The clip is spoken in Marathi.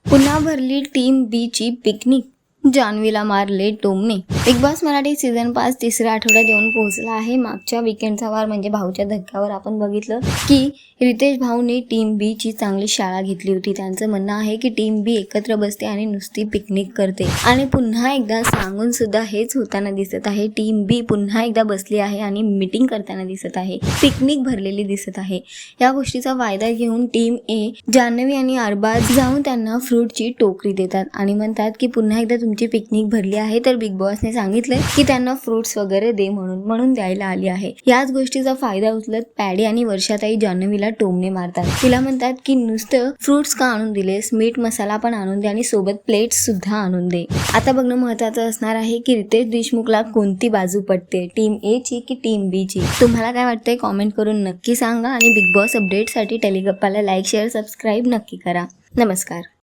पुन्हा भरली टीम बी ची पिकनिक, जान्हवीला मारले टोमणे। बिग बॉस मराठी सीझन 5 तिसऱ्या आठवड्यात येऊन पोहोचला आहे। मागच्या वीकेंडचा वार म्हणजे भाऊच्या धक्क्यावर आपण बघितलं की रितेश भाऊने टीम बी ची चांगली शाळा घेतली होती। त्यांचं म्हणणं आहे की टीम बी एकत्र बसते आणि नुसती पिकनिक करते आणि पुन्हा एकदा सांगून सुद्धा हेच होताना दिसत आहे। टीम बी पुन्हा एकदा बसली आहे आणि मीटिंग करताना दिसत आहे, पिकनिक भरलेली दिसत आहे। या गोष्टीचा फायदा घेऊन टीम ए जान्हवी आणि अरबाज जाऊन त्यांना फ्रूटची टोकरी देतात आणि म्हणतात की पुन्हा एकदा तुमची पिकनिक भरली आहे तर बिग बॉसने सांगितलंय की त्यांना फ्रुट्स वगैरे दे म्हणून द्यायला आली आहे। याच गोष्टीचा फायदा उचलत पॅडी आणि वर्षाताई जान्हवीला टोमणे मारतात। तिला म्हणतात की नुसतं फ्रुट्स का आणून दिलेस, मीठ मसाला पण आणून दे आणि सोबत प्लेट्स सुद्धा आणून दे। आता बघणं महत्त्वाचं असणार आहे की रितेश देशमुखला कोणती बाजू पटते, टीम ए ची की टीम बी ची। तुम्हाला काय वाटतंय कॉमेंट करून नक्की सांगा आणि बिग बॉस अपडेटसाठी टेलिगप्पाला लाईक, शेअर, सबस्क्राईब नक्की करा। नमस्कार।